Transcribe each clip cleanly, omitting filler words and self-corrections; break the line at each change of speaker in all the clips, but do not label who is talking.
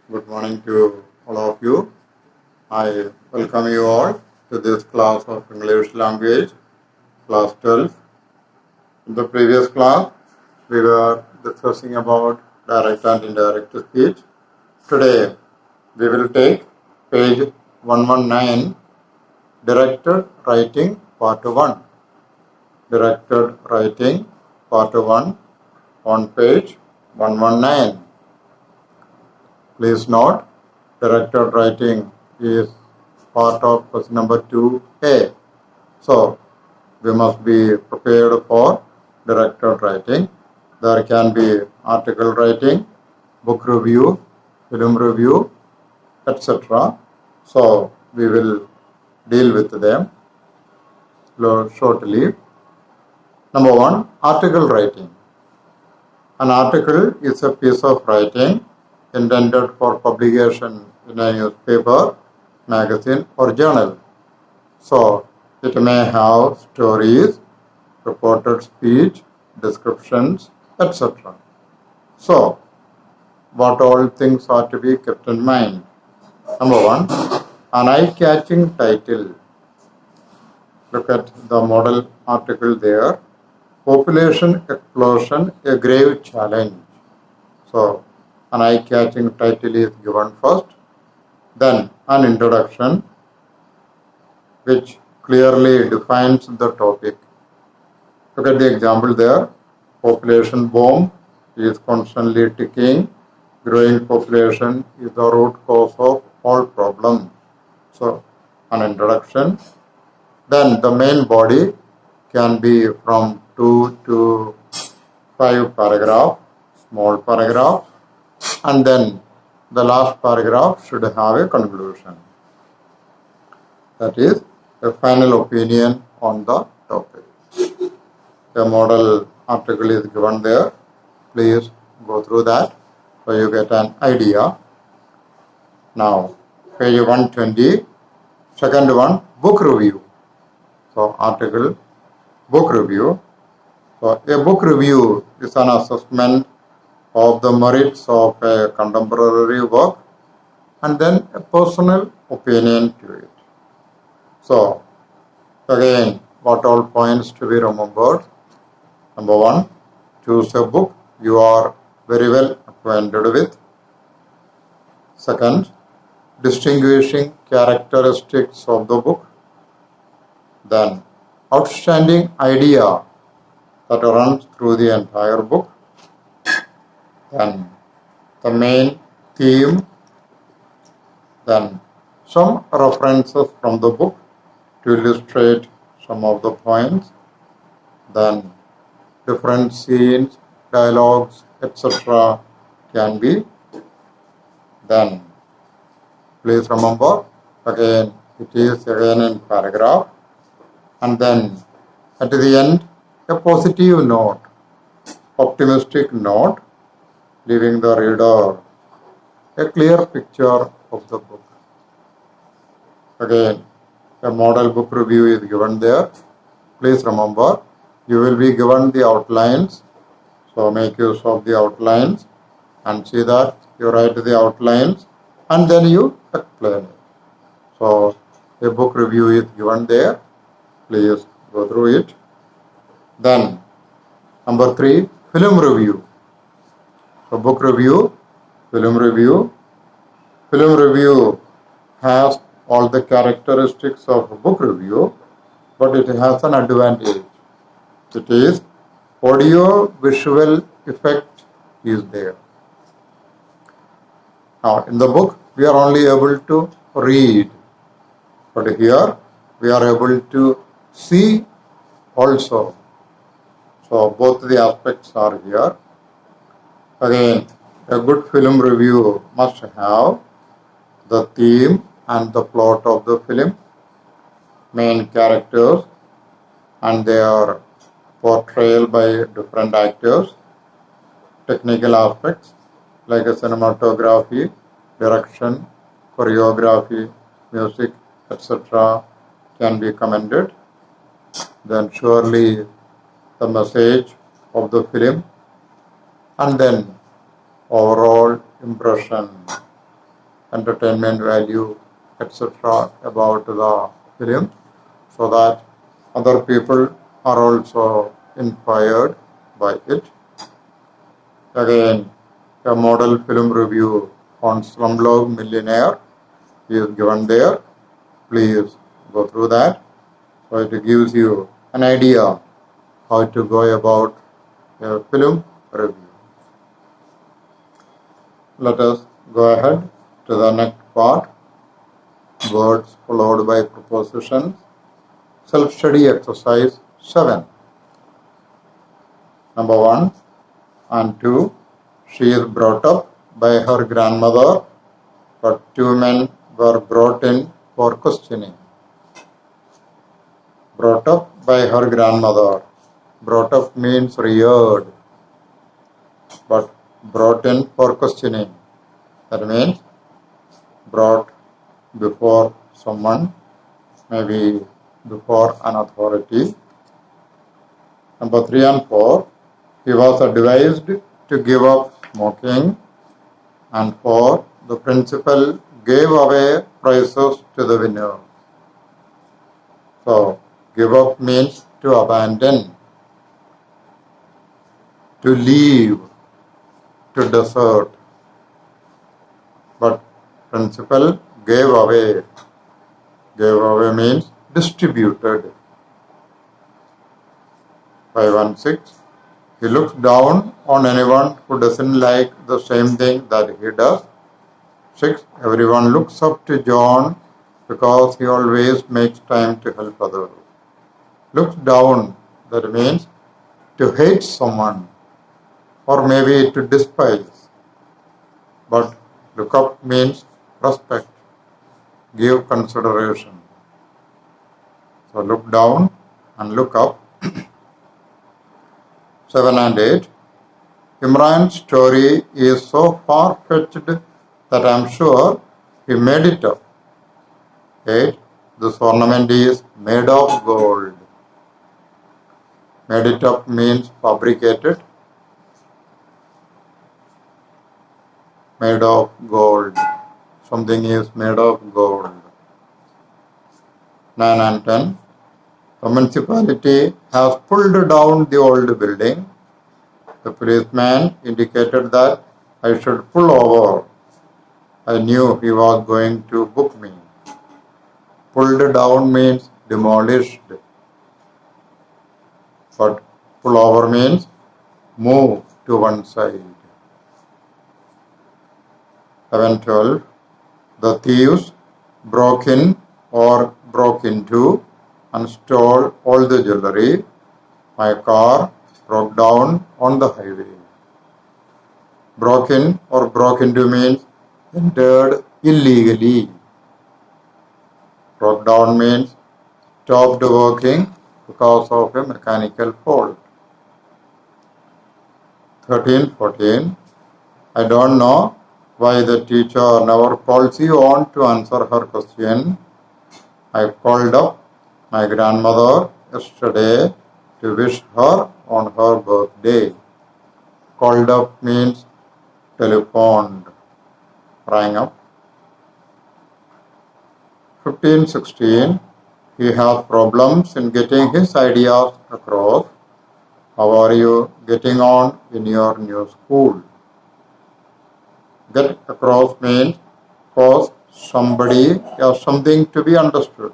Good morning to all of you. I welcome you all to this class of English language, class 12. In the previous class, we were discussing about direct and indirect speech. Today, we will take page 119, Directed Writing, Part 1. Directed Writing, Part 1, on page 119. Please note, directed writing is part of question number 2A. So, we must be prepared for directed writing. There can be article writing, book review, film review, etc. So, we will deal with them shortly. Number 1, article writing. An article is a piece of writing intended for publication in a newspaper, magazine, or journal. So, it may have stories, reported speech, descriptions, etc. So, what all things are to be kept in mind? Number 1, an eye-catching title. Look at the model article there. Population explosion, a grave challenge. So, an eye-catching title is given first. Then, an introduction which clearly defines the topic. Look at the example there. Population bomb is constantly ticking. Growing population is the root cause of all problems. So, an introduction. Then the main body can be from 2 to 5 paragraph, small paragraph, and then the last paragraph should have a conclusion. That is a final opinion on the topic. The model article is given there. Please go through that so you get an idea. Now, page 120, second one, book review. So, article, book review. So, a book review is an assessment of the merits of a contemporary work and then a personal opinion to it. So, again, what all points to be remembered? Number 1, choose a book you are very well acquainted with. Second, distinguishing characteristics of the book. Then, outstanding idea that runs through the entire book. Then, the main theme. Then, some references from the book to illustrate some of the points. Then, different scenes, dialogues, etc. can be. Then, please remember, again, it is again in paragraph. And then, at the end, a positive note, optimistic note, leaving the reader a clear picture of the book. Again, a model book review is given there. Please remember, you will be given the outlines. So make use of the outlines and see that you write the outlines and then you explain it. So a book review is given there. Please go through it. Then number 3, film review. So book review, film review. Film review has all the characteristics of a book review, but it has an advantage. It is audio visual effect is there. Now in the book we are only able to read, but here we are able to see also. So both the aspects are here. Again, a good film review must have the theme and the plot of the film, main characters and their portrayal by different actors, technical aspects like a cinematography, direction, choreography, music, etc. can be commended. Then surely the message of the film and then overall impression. entertainment value, etc. about the film, so that other people are also inspired by it. Again, a model film review on Slumdog Millionaire is given there. Please go through that. So it gives you an idea how to go about a film review. Let us go ahead to the next part. Words followed by prepositions. Self-study exercise 7. Number 1 and 2. She is brought up by her grandmother, but 2 men were brought in for questioning. Brought up by her grandmother. Brought up means reared, but brought in for questioning. That means brought before someone, maybe before an authority. Number 3 and 4. He was advised to give up smoking, and 4. The principal gave away prizes to the winner. So, give up means to abandon, to leave, to desert. But principal gave away. Gave away means distributed. 5 and 6. He looks down on anyone who doesn't like the same thing that he does. 6. Everyone looks up to John because he always makes time to help others. Looks down, that means to hate someone or maybe to despise. But look up means respect, give consideration. So look down and look up. 7 and 8. Imran's story is so far-fetched that I am sure he made it up. 8. This ornament is made of gold. Made it up means fabricated. Made of gold. Something is made of gold. 9 and 10. The municipality has pulled down the old building. The policeman indicated that I should pull over. I knew he was going to book me. Pulled down means demolished. But pull over means move to one side. 11-12. The thieves broke in or broke into and stole all the jewelry. My car broke down on the highway. Broke in or broke into means entered illegally. Broke down means stopped working because of a mechanical fault. 13-14. I don't know why the teacher never calls you on to answer her question. I called up my grandmother yesterday to wish her on her birthday. Called up means telephoned, rang up. 15-16. He has problems in getting his ideas across. How are you getting on in your new school? Get across means cause somebody or something to be understood.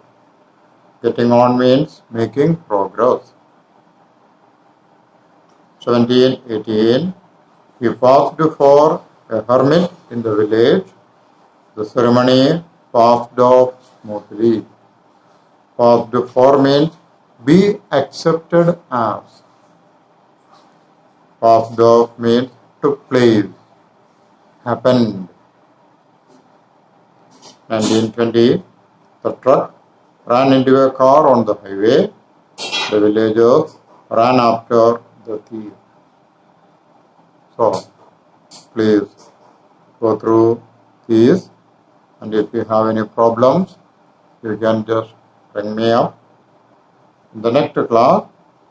Getting on means making progress. 17-18. He passed for a hermit in the village. The ceremony passed off smoothly. Passed for means be accepted as. Passed off means took place, happened. 19-20. The truck ran into a car on the highway. The villagers ran after the thief. So, please go through these, and if you have any problems, you can just ring me up. In the next class,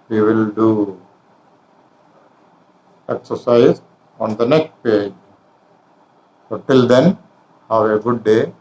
we will do exercise on the next page. So till then, Have a good day.